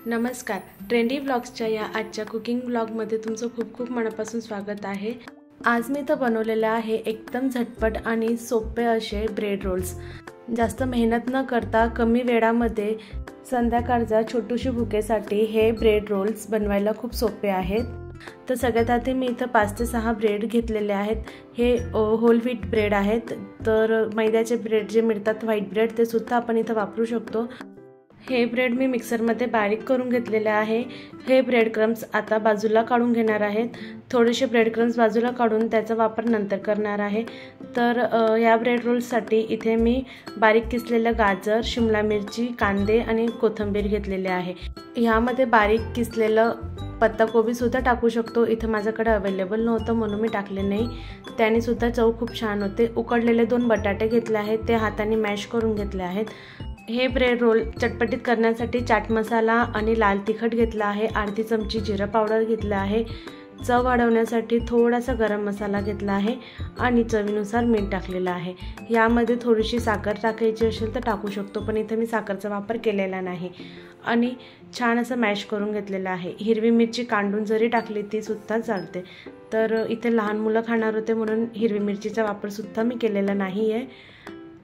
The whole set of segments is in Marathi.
नमस्कार, ट्रेंडी व्लॉग्सच्या या आजच्या कुकिंग व्लॉगमध्ये तुमचं खूप खूप मनापासून स्वागत आहे। आज मी तर बनवलेले आहे एकदम झटपट आणि सोपे असे ब्रेड रोल्स। जास्त मेहनत न करता कमी वेळामध्ये संध्याकाळच्या छोटूशी भुकेसाठी हे ब्रेड रोल्स बनवायला खूप सोपे आहेत। तर सगळ्यात आधी मी इथं 5 ते 6 ब्रेड घेतलेले आहेत। हे होल व्हीट ब्रेड आहेत। तर मैद्याचे ब्रेड जे मिळतात व्हाईट ब्रेड ते सुद्धा आपण इथं वापरू शकतो। हे ब्रेड मी मिक्सरमध्ये बारीक करून घेतलेले आहे। हे ब्रेड क्रम्स आता बाजूला काढून घेणार आहेत। थोडेसे ब्रेड क्रम्स बाजूला काढून त्याचा वापर नंतर करणार आहे। तर या ब्रेड रोल्ससाठी इथे मी बारीक किसलेलं गाजर, शिमला मिरची, कांदे आणि कोथिंबीर घेतलेले आहे। यामध्ये बारीक किसलेलं पत्ताकोबी सुद्धा टाकू शकतो। इथे माझ्याकडे अवेलेबल नव्हतं म्हणून मी टाकले नाही। त्याने सुद्धा चव खूप छान होते। उकडलेले 2 बटाटे घेतले आहेत, ते हाताने मॅश करून घेतले आहेत। हे ब्रेड रोल चटपटीत करण्यासाठी चाट मसाला आणि लाल तिखट घेतला आहे। अर्धी चमची जिरा पावडर घेतला आहे। चव वाढवण्यासाठी थोडासा गरम मसाला घेतला आहे आणि चवीनुसार मीठ टाकलेलं आहे। यामध्ये थोडीशी साखर टाकायची असेल तर टाकू शकतो, पण इथे मी साखरचा वापर केलेला नाही। आणि छान असं मॅश करून घेतलेलं आहे। हिरवी मिरची कांडून जरी टाकली ती सुद्धा चालते। तर इथे लहान मुलं खाणार होते म्हणून हिरवी मिरचीचा वापर सुद्धा मी केलेला नाही आहे।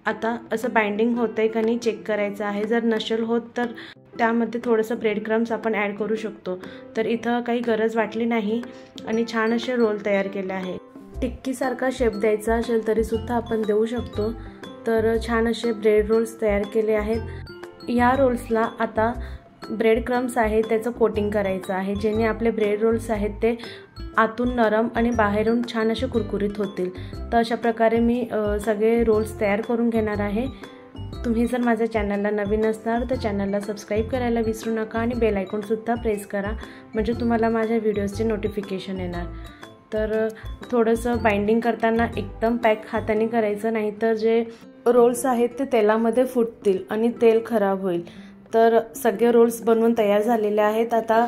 आता असं बाइंडिंग होतंय का नाही चेक करायचं आहे। जर नसेल होत तर त्यामध्ये थोडंसं ब्रेड क्रम्स आपण ॲड करू शकतो। तर इथं काही गरज वाटली नाही आणि छान असे रोल तयार केले आहे। टिक्कीसारखा शेप द्यायचा असेल तरी सुद्धा आपण देऊ शकतो। तर छान असे ब्रेड रोल्स तयार केले आहेत। या रोल्सला आता ब्रेड क्रम्स आहे त्याचं कोटिंग करायचं आहे, जेणे आपले ब्रेड रोल्स आहेत ते आतून नरम आणि बाहेरून छान असे कुरकुरीत होतील। तर अशा प्रकारे मी सगळे रोल्स तयार करून घेणार आहे। तुम्ही जर माझ्या चॅनलला नवीन असणार तर चॅनलला सबस्क्राईब करायला विसरू नका आणि बेल आयकॉन सुद्धा प्रेस करा, म्हणजे तुम्हाला माझ्या व्हिडिओजचे नोटिफिकेशन येणार। तर थोडंसं बाइंडिंग करताना एकदम पॅक हाताने करायचं, नाही तर जे रोल्स आहेत ते तेलामध्ये फुटतील आणि तेल खराब होईल। तर सगळे रोल्स बनवून तयार झालेले आहेत। आता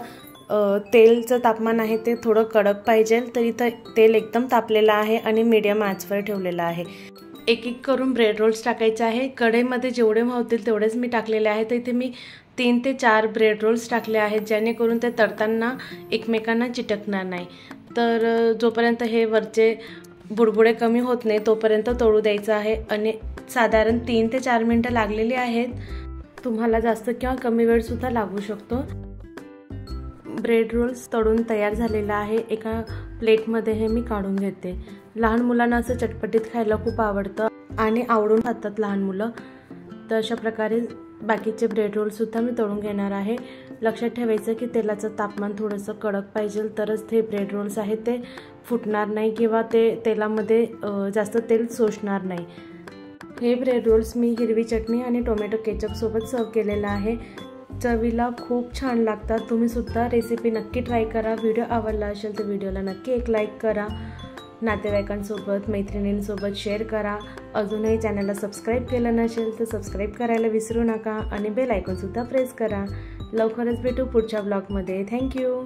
तेलचं तापमान आहे ते थोडं कडक पाहिजे, तर इथं तेल एकदम तापलेलं आहे आणि मीडियम आचवर ठेवलेलं आहे। एक एक करून ब्रेड रोल्स टाकायचे आहे। कढईमध्ये जेवढे मावतील तेवढेच मी टाकलेले आहेत। इथे मी 3 ते 4 ब्रेड रोल्स टाकले आहेत, जेणेकरून ते तळताना एकमेकांना चिटकणार नाही। तर जोपर्यंत हे वरचे बुडबुडे कमी होत नाही तोपर्यंत तळू द्यायचं आहे आणि साधारण 3 ते 4 मिनिटं लागलेली आहेत। तुम्हाला जास्त किंवा कमी वेळ सुद्धा लागू शकतो। ब्रेड रोल्स तळून तयार झालेला आहे। एका प्लेटमध्ये हे मी काढून घेते। लहान मुलांना असं चटपटीत खायला खूप आवडतं आणि आवडून खातात लहान मुलं। तर अशा प्रकारे बाकीचे ब्रेड रोल्स सुद्धा मी तळून घेणार आहे। लक्षात ठेवायचं की तेलाचं तापमान थोडंसं कडक पाहिजे, तरच ते ब्रेड रोल्स आहेत ते फुटणार नाही किंवा ते तेलामध्ये जास्त तेल शोषणार नाही। हे ब्रेड रोल्स मी हिरवी चटणी आणि टोमॅटो केचप सोबत सर्व केलेला आहे। चवीला खूप छान लागतात। तुम्ही सुद्धा रेसिपी नक्की ट्राय करा। व्हिडिओ आवडला असेल तर व्हिडिओला नक्की एक लाईक करा। नातेवाईकांसोबत मैत्रिणींसोबत शेअर करा। अजूनही चॅनलला सबस्क्राईब केलं नसेल तर सबस्क्राईब करायला विसरू नका आणि बेल आयकॉन सुद्धा प्रेस करा। लवकरच भेटू पुढच्या ब्लॉगमध्ये। थँक्यू।